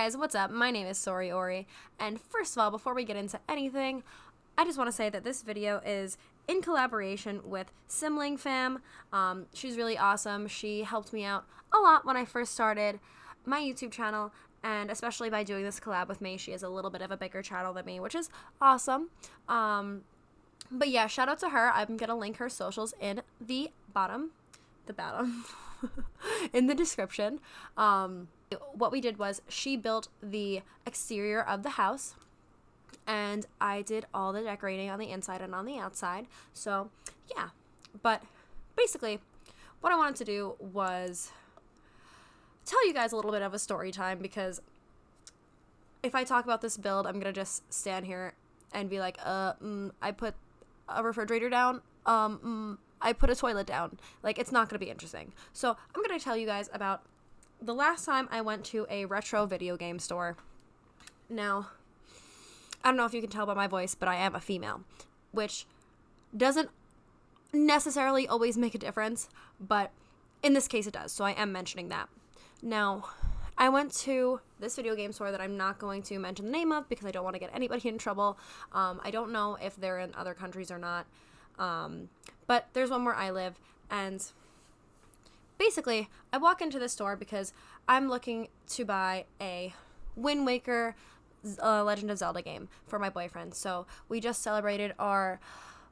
guys, what's up? My name is Sori Ori, and first of all, before we get into anything, I just want to say that this video is in collaboration with Simling Fam. She's really awesome. She helped me out a lot when I first started my YouTube channel, and especially by doing this collab with me. She has a little bit of a bigger channel than me, which is awesome. But yeah, shout out to her. I'm gonna link her socials in the bottom, in the description. What we did was she built the exterior of the house, and I did all the decorating on the inside and on the outside. So yeah, but basically what I wanted to do was tell you guys a little bit of a story time, because if I talk about this build, I'm gonna just stand here and be like, I put a refrigerator down, I put a toilet down. Like, it's not gonna be interesting. So I'm gonna tell you guys about the last time I went to a retro video game store. Now, I don't know if you can tell by my voice, but I am a female, which doesn't necessarily always make a difference, but in this case it does, so I am mentioning that. Now, I went to this video game store that I'm not going to mention the name of because I don't want to get anybody in trouble. I don't know if they're in other countries or not, but there's one where I live, and basically, I walk into the store because I'm looking to buy a Wind Waker Legend of Zelda game for my boyfriend. So we just celebrated our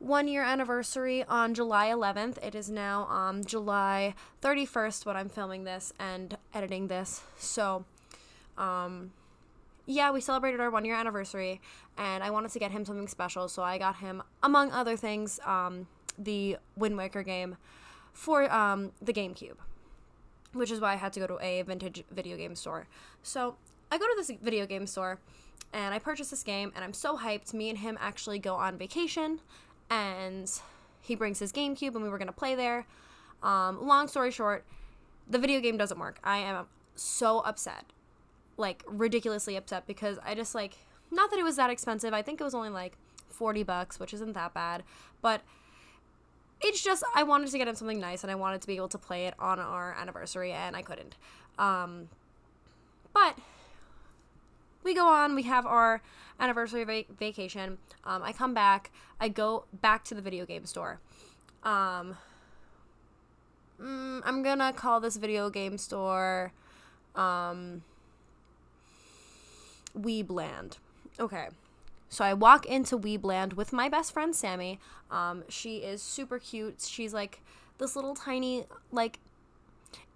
1-year anniversary on July 11th. It is now July 31st when I'm filming this and editing this. So, yeah, we celebrated our 1-year anniversary, and I wanted to get him something special. So I got him, among other things, the Wind Waker game for the GameCube, which is why I had to go to a vintage video game store. So I go to this video game store and I purchase this game, and I'm so hyped. Me and him actually go on vacation, and he brings his GameCube and we were going to play there. Long story short, the video game doesn't work. I am so upset, like ridiculously upset, because I just not that it was that expensive. I think it was only like $40, which isn't that bad, but it's just, I wanted to get him something nice, and I wanted to be able to play it on our anniversary, and I couldn't. But we go on, we have our anniversary vacation. I come back, I go back to the video game store. I'm gonna call this video game store, Weebland. Okay. So I walk into Weebland with my best friend, Sammy. She is super cute. She's like this little tiny, like,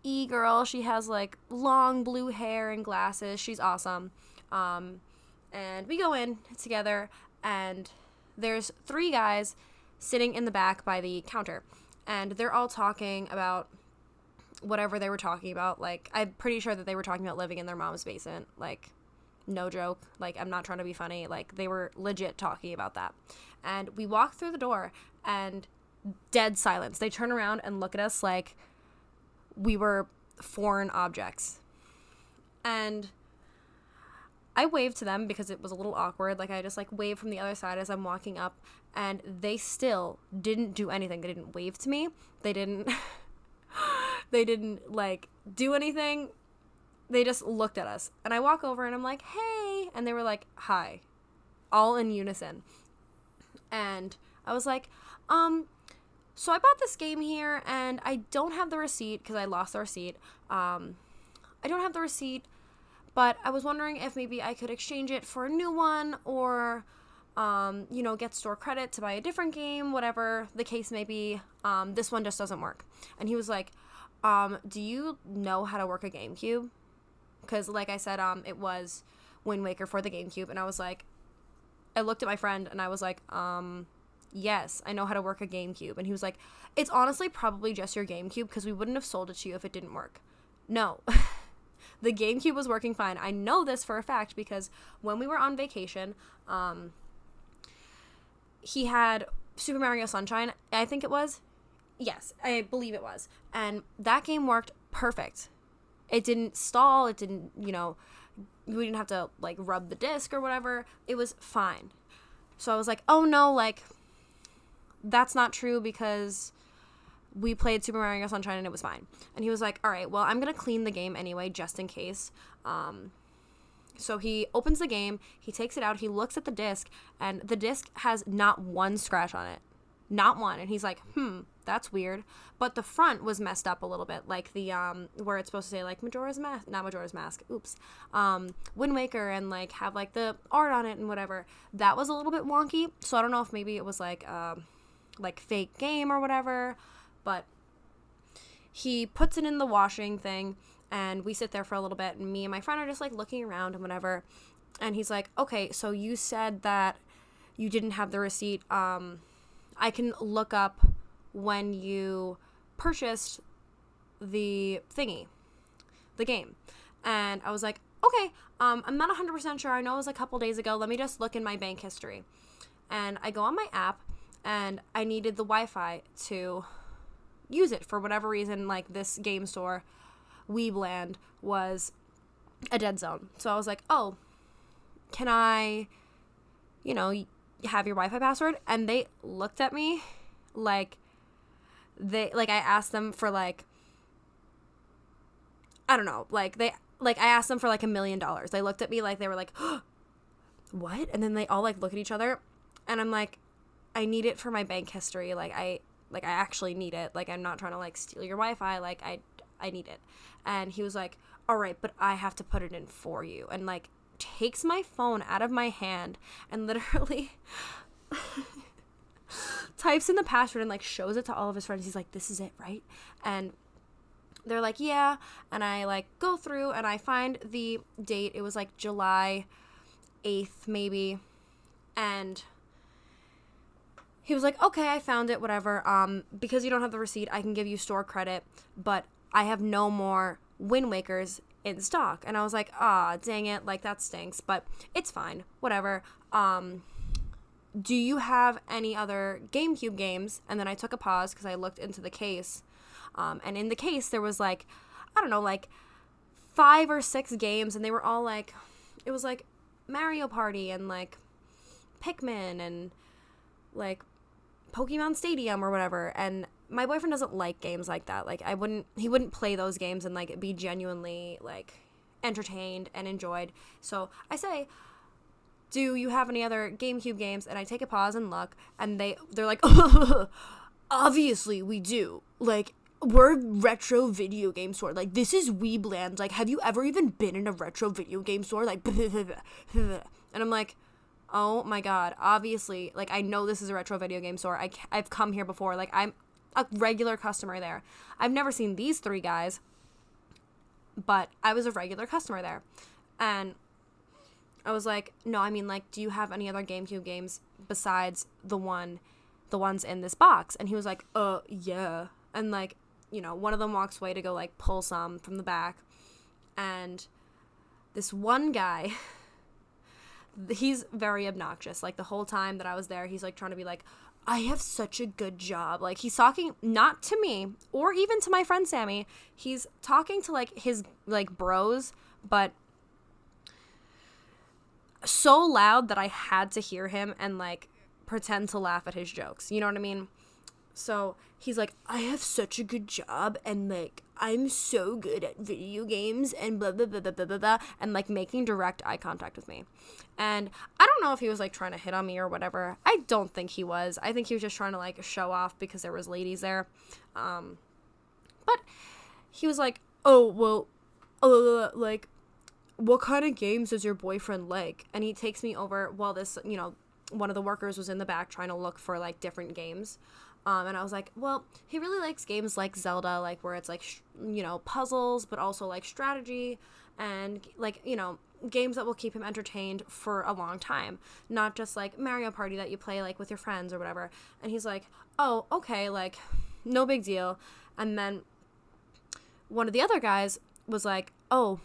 e-girl. She has like long blue hair and glasses. She's awesome. And we go in together, and there's 3 guys sitting in the back by the counter, and they're all talking about whatever they were talking about. Like, I'm pretty sure that they were talking about living in their mom's basement. Like, no joke. Like, I'm not trying to be funny. Like, they were legit talking about that. And we walk through the door, and dead silence. They turn around and look at us like we were foreign objects. And I waved to them because it was a little awkward. Like, I just waved from the other side as I'm walking up, and they still didn't do anything. They didn't wave to me. They didn't do anything. They just looked at us, and I walk over and I'm like, hey, and they were like, hi, all in unison. And I was like, so I bought this game here, and I don't have the receipt because I lost the receipt. I don't have the receipt, but I was wondering if maybe I could exchange it for a new one, or get store credit to buy a different game, whatever the case may be. This one just doesn't work. And he was like, do you know how to work a GameCube? Because, like I said, it was Wind Waker for the GameCube, and I was like, I looked at my friend, and I was like, yes, I know how to work a GameCube. And he was like, it's honestly probably just your GameCube, because we wouldn't have sold it to you if it didn't work. No. The GameCube was working fine. I know this for a fact, because when we were on vacation, he had Super Mario Sunshine, I think it was. Yes, I believe it was. And that game worked perfect. It didn't stall. It didn't, we didn't have to, rub the disc or whatever. It was fine. So I was like, oh, no, that's not true, because we played Super Mario Sunshine and it was fine. And he was like, all right, well, I'm going to clean the game anyway, just in case. So he opens the game, he takes it out, he looks at the disc, and the disc has not one scratch on it. Not one. And he's like, that's weird. But the front was messed up a little bit, like the where it's supposed to say like Majora's Mask, not Majora's Mask, Wind Waker, and like have like the art on it and whatever. That was a little bit wonky. So I don't know if maybe it was like fake game or whatever, but he puts it in the washing thing, and we sit there for a little bit, and me and my friend are just like looking around and whatever. And he's like, okay, so you said that you didn't have the receipt. I can look up when you purchased the game. And I was like, okay, I'm not 100% sure. I know it was a couple days ago. Let me just look in my bank history. And I go on my app, and I needed the Wi-Fi to use it for whatever reason. Like, this game store, Weebland, was a dead zone. So I was like, oh, can I, have your Wi-Fi password? And they looked at me like I asked them for like, I don't know, I asked them for like $1 million. They looked at me like they were like, what? And then they all like look at each other, and I'm like, I need it for my bank history. I actually need it. Like, I'm not trying to like steal your Wi-Fi. Like, I need it. And he was like, all right, but I have to put it in for you. And like takes my phone out of my hand and literally types in the password and like shows it to all of his friends. He's like, this is it, right? And they're like, yeah. And I like go through and I find the date. It was like July 8th maybe. And he was like, okay, I found it, whatever. Because you don't have the receipt, I can give you store credit, but I have no more Wind Wakers in stock. And I was like, dang it, like that stinks, but it's fine, whatever. Do you have any other GameCube games? And then I took a pause because I looked into the case, and in the case there was like, I don't know, like 5 or 6 games, and they were all like, it was like Mario Party and like Pikmin and like Pokemon Stadium or whatever. And my boyfriend doesn't like games like that. Like, he wouldn't play those games and like be genuinely like entertained and enjoyed. So I say, do you have any other GameCube games? And I take a pause and look, and they're like, obviously we do. Like, we're a retro video game store. Like, this is Weebland. Like, have you ever even been in a retro video game store? Like, and I'm like, oh my God, obviously, like, I know this is a retro video game store. I've come here before. Like, I'm a regular customer there. I've never seen these 3 guys, but I was a regular customer there. And I was like, no, I mean, like, do you have any other GameCube games besides the ones in this box? And he was like, yeah. And like, one of them walks away to go like pull some from the back. And this one guy, he's very obnoxious. Like, the whole time that I was there, he's like trying to be like, I have such a good job. Like, he's talking not to me or even to my friend Sammy. He's talking to like his like bros, but so loud that I had to hear him and like pretend to laugh at his jokes. You know what I mean? So he's like, I have such a good job, and like, I'm so good at video games and blah, blah, blah, blah, blah, blah, blah, and like making direct eye contact with me. And I don't know if he was like trying to hit on me or whatever. I don't think he was. I think he was just trying to like show off because there was ladies there. But he was like, oh, well, like, what kind of games does your boyfriend like? And he takes me over while this, one of the workers was in the back trying to look for like different games. And I was like, well, he really likes games like Zelda, like where it's like, puzzles, but also like strategy and like, games that will keep him entertained for a long time. Not just like Mario Party that you play like with your friends or whatever. And he's like, oh, okay, like no big deal. And then one of the other guys was like, oh,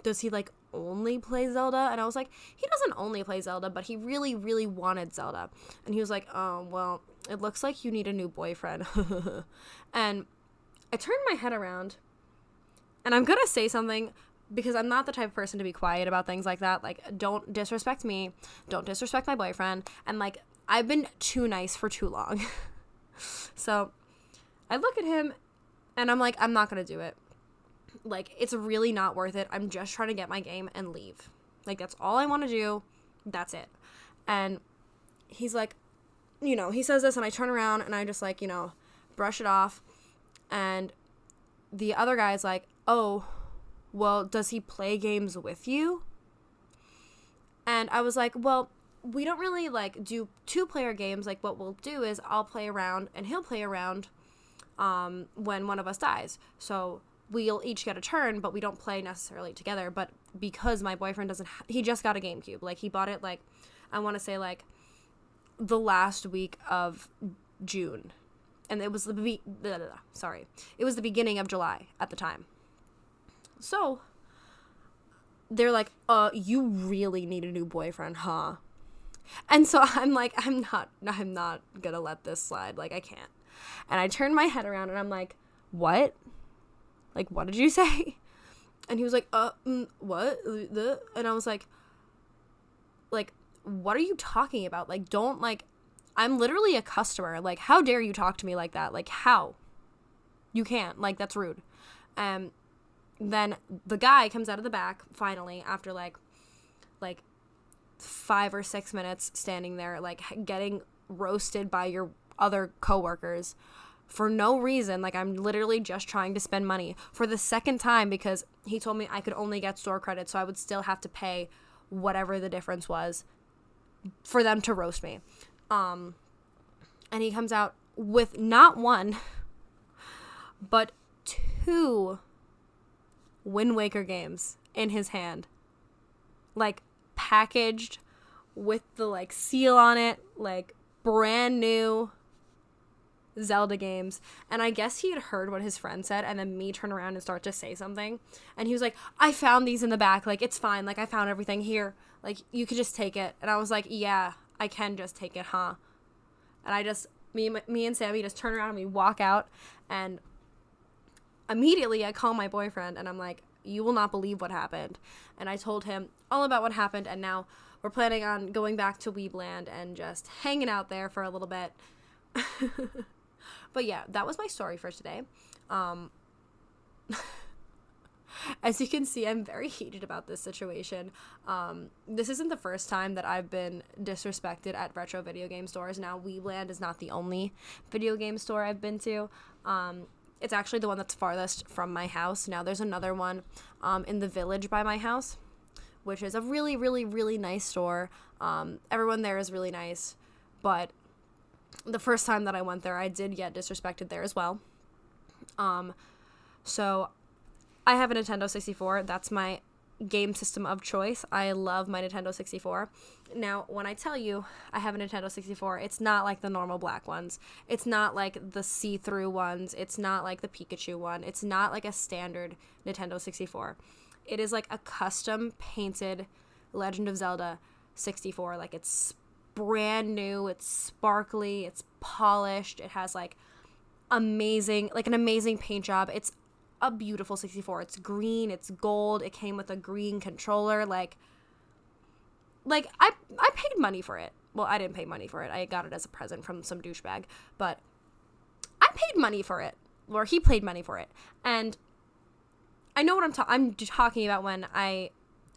does he like only play Zelda? And I was like, he doesn't only play Zelda, but he really, really wanted Zelda. And he was like, oh, well, it looks like you need a new boyfriend. And I turned my head around, and I'm gonna say something because I'm not the type of person to be quiet about things like that. Like, don't disrespect me, don't disrespect my boyfriend, and like, I've been too nice for too long. So I look at him and I'm not gonna do it. Like, it's really not worth it. I'm just trying to get my game and leave. Like, that's all I want to do. That's it. And he's like, you know, he says this, and I turn around, and I just, like, you know, brush it off. And the other guy's like, oh, well, does he play games with you? And I was like, well, we don't really, like, do 2-player games. Like, what we'll do is I'll play around, and he'll play around when one of us dies. So we'll each get a turn, but we don't play necessarily together. But because my boyfriend doesn't, he just got a GameCube. Like, he bought it, like, I want to say, like, the last week of June. And it was it was the beginning of July at the time. So they're like, you really need a new boyfriend, huh? And so I'm like, I'm not gonna let this slide. Like, I can't. And I turned my head around, and I'm like, what? Like, what did you say? And he was like, what? And I was like, what are you talking about? Like, don't, like, I'm literally a customer. Like, how dare you talk to me like that? Like, how? You can't. Like, that's rude. Then the guy comes out of the back, finally, after, like 5 or 6 minutes standing there, like, getting roasted by your other coworkers for no reason. Like, I'm literally just trying to spend money for the second time, because he told me I could only get store credit, so I would still have to pay whatever the difference was for them to roast me. And he comes out with not one, but 2 Wind Waker games in his hand, like, packaged with the, like, seal on it, like, brand new Zelda games. And I guess he had heard what his friend said, and then me turn around and start to say something, and he was like, I found these in the back, like, it's fine, like, I found everything here, like, you could just take it. And I was like, yeah, I can just take it, huh? And I just, me and Sammy just turn around and we walk out, and immediately I call my boyfriend, and I'm like, you will not believe what happened. And I told him all about what happened, and now we're planning on going back to Weebland and just hanging out there for a little bit. But yeah, that was my story for today. As you can see, I'm very heated about this situation. This isn't the first time that I've been disrespected at retro video game stores. Now, Weebland is not the only video game store I've been to. It's actually the one that's farthest from my house. Now, there's another one in the village by my house, which is a really, really, really nice store. Everyone there is really nice, but the first time that I went there, I did get disrespected there as well. So I have a Nintendo 64. That's my game system of choice. I love my Nintendo 64. Now, when I tell you I have a Nintendo 64, it's not like the normal black ones. It's not like the see-through ones. It's not like the Pikachu one. It's not like a standard Nintendo 64. It is like a custom painted Legend of Zelda 64. Like, it's brand new, it's sparkly, it's polished, it has like an amazing paint job. It's a beautiful 64. It's green, it's gold, it came with a green controller. Like I paid money for it. Well, I didn't pay money for it. I got it as a present from some douchebag, but I paid money for it, or he paid money for it. And I know what I'm talking about when I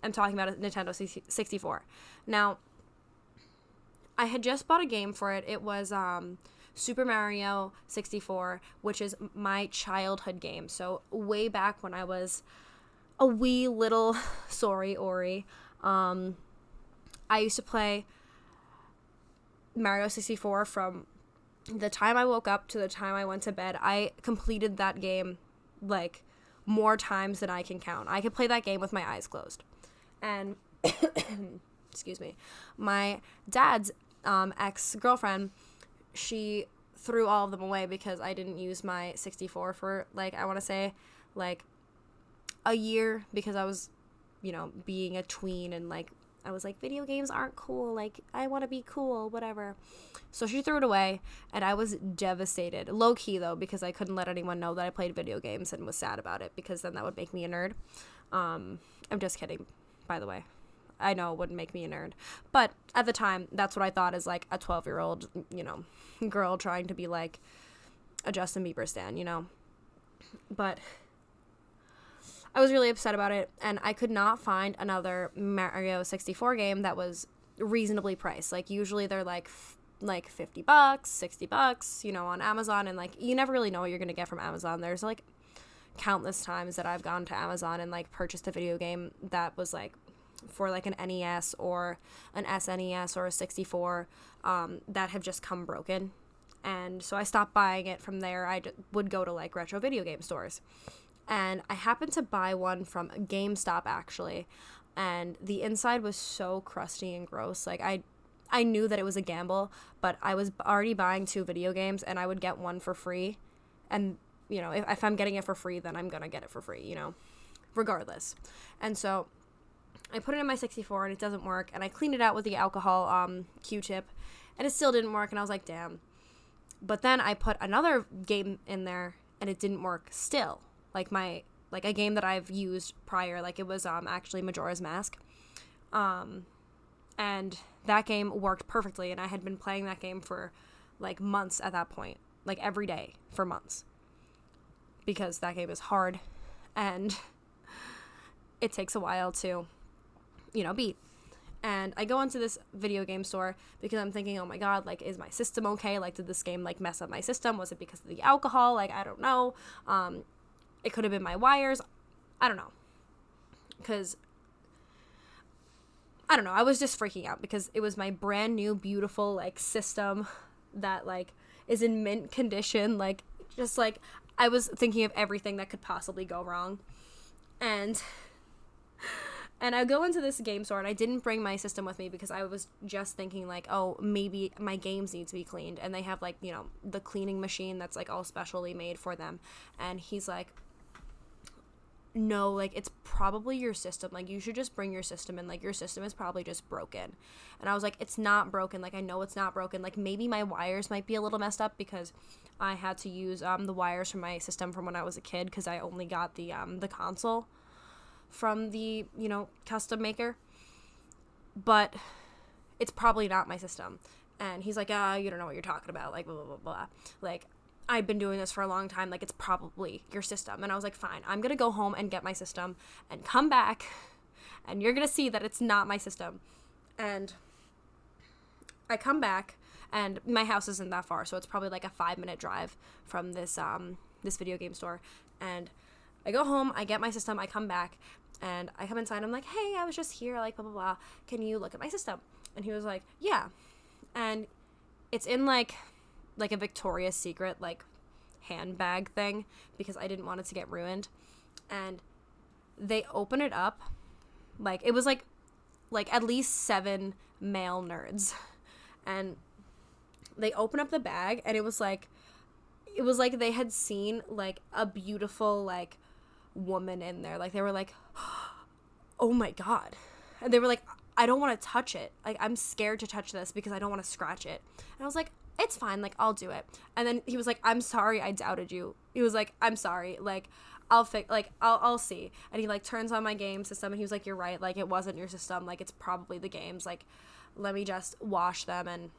am talking about a Nintendo 64. Now, I had just bought a game for it. It was Super Mario 64, which is my childhood game. So way back when I was a wee little Ori, I used to play Mario 64 from the time I woke up to the time I went to bed. I completed that game like more times than I can count. I could play that game with my eyes closed. And excuse me, my dad's ex-girlfriend, she threw all of them away because I didn't use my 64 for, like, I want to say, like, a year, because I was, you know, being a tween, and, like, I was like, video games aren't cool, like, I want to be cool, whatever. So she threw it away, and I was devastated. Low-key, though, because I couldn't let anyone know that I played video games and was sad about it, because then that would make me a nerd. I'm just kidding, by the way. I know it wouldn't make me a nerd. But at the time, that's what I thought as, like, a 12-year-old, you know, girl trying to be, like, a Justin Bieber stan, you know. But I was really upset about it, and I could not find another Mario 64 game that was reasonably priced. Like, usually they're like $50, $60, you know, on Amazon, and like you never really know what you're gonna get from Amazon. There's like countless times that I've gone to Amazon and like purchased a video game that was like for like an NES or an SNES or a 64 that have just come broken. And so I stopped buying it from there. Would go to like retro video game stores. And I happened to buy one from GameStop actually. And the inside was so crusty and gross. Like I knew that it was a gamble, but I was already buying 2 video games and I would get one for free. And, you know, if I'm getting it for free, then I'm going to get it for free, you know, regardless. And so I put it in my 64 and it doesn't work. And I cleaned it out with the alcohol Q-tip and it still didn't work. And I was like, damn. But then I put another game in there and it didn't work still. Like a game that I've used prior, like it was actually Majora's Mask. And that game worked perfectly, and I had been playing that game for like months at that point, like every day for months, because that game is hard and it takes a while to, you know, beat. And I go into this video game store because I'm thinking, oh my god, like, is my system okay? Like, did this game like mess up my system? Was it because of the alcohol? Like, I don't know. It could have been my wires. I don't know. Because, I don't know. I was just freaking out because it was my brand new, beautiful, like, system that, like, is in mint condition. Like, just, like, I was thinking of everything that could possibly go wrong. And I go into this game store, and I didn't bring my system with me because I was just thinking, like, oh, maybe my games need to be cleaned. And they have, like, you know, the cleaning machine that's, like, all specially made for them. And he's like, no, like, it's probably your system. Like, you should just bring your system in. Like, your system is probably just broken. And I was like, it's not broken. Like, I know it's not broken. Like, maybe my wires might be a little messed up because I had to use the wires from my system from when I was a kid because I only got the console from the, you know, custom maker. But it's probably not my system. And he's like, you don't know what you're talking about. Like, blah, blah, blah, blah. Like, I've been doing this for a long time. Like, it's probably your system. And I was like, fine, I'm going to go home and get my system and come back. And you're going to see that it's not my system. And I come back, and my house isn't that far. So it's probably like a 5-minute drive from this video game store. And I go home, I get my system, I come back, and I come inside. I'm like, hey, I was just here, like, blah, blah, blah. Can you look at my system? And he was like, yeah. And it's in, like a Victoria's Secret, like, handbag thing because I didn't want it to get ruined. And they open it up. Like, it was, like at least 7 male nerds. And they open up the bag, and it was like they had seen, like, a beautiful, like, woman in there. Like, they were like, oh my god. And they were like, I don't want to touch it. Like, I'm scared to touch this because I don't want to scratch it. And I was like, it's fine. Like, I'll do it. And then he was like, I'm sorry I doubted you. He was like, I'm sorry. Like, I'll see. And he, like, turns on my game system, and he was like, you're right. Like, it wasn't your system. Like, it's probably the games. Like, let me just wash them and,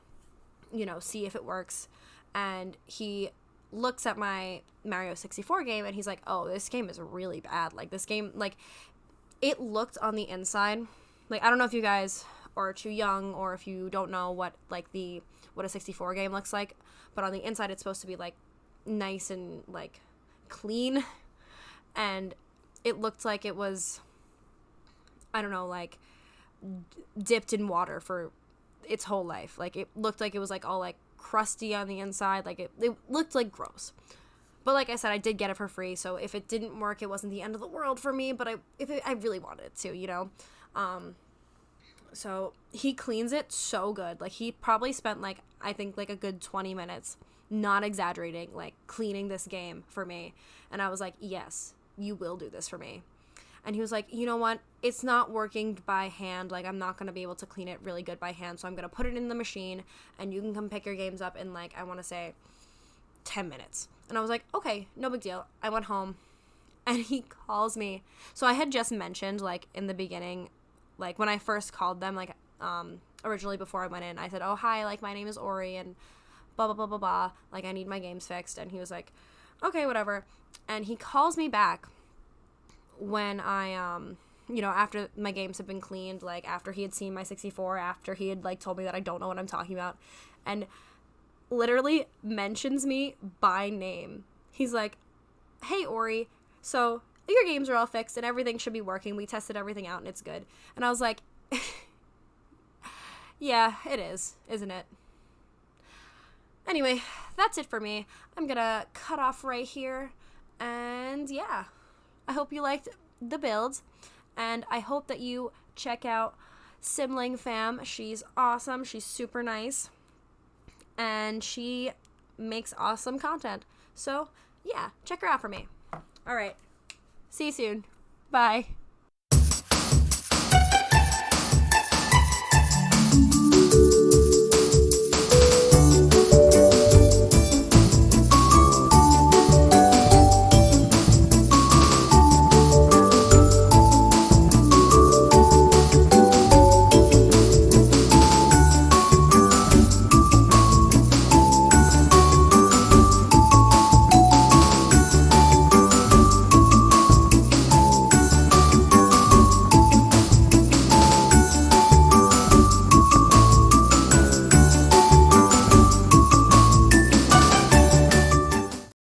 you know, see if it works. And he looks at my Mario 64 game, and he's like, oh, this game is really bad. Like, this game, like, it looked on the inside, like, I don't know if you guys are too young or if you don't know what a 64 game looks like, but on the inside it's supposed to be, like, nice and, like, clean, and it looked like it was, I don't know, like, dipped in water for its whole life. Like, it looked like it was, like, all, like, crusty on the inside. Like, it looked, like, gross. But like I said, I did get it for free, so if it didn't work, it wasn't the end of the world for me, but I really wanted it to, you know? So he cleans it so good. Like, he probably spent, like, I think, like, a good 20 minutes, not exaggerating, like, cleaning this game for me. And I was like, yes, you will do this for me. And he was like, you know what? It's not working by hand. Like, I'm not going to be able to clean it really good by hand, so I'm going to put it in the machine, and you can come pick your games up in, like, I want to say 10 minutes. And I was like, okay, no big deal. I went home, and he calls me. So I had just mentioned, like, in the beginning, like, when I first called them, like, originally before I went in, I said, oh, hi, like, my name is Ori, and blah, blah, blah, blah, blah. Like, I need my games fixed. And he was like, okay, whatever. And he calls me back, when I, after my games have been cleaned, like after he had seen my 64, after he had like told me that I don't know what I'm talking about, and literally mentions me by name. He's like, hey, Ori, so your games are all fixed and everything should be working. We tested everything out and it's good. And I was like, yeah, it is, isn't it? Anyway, that's it for me. I'm gonna cut off right here. And yeah, I hope you liked the build. And I hope that you check out Simling Fam. She's awesome. She's super nice. And she makes awesome content. So yeah, check her out for me. All right. See you soon. Bye.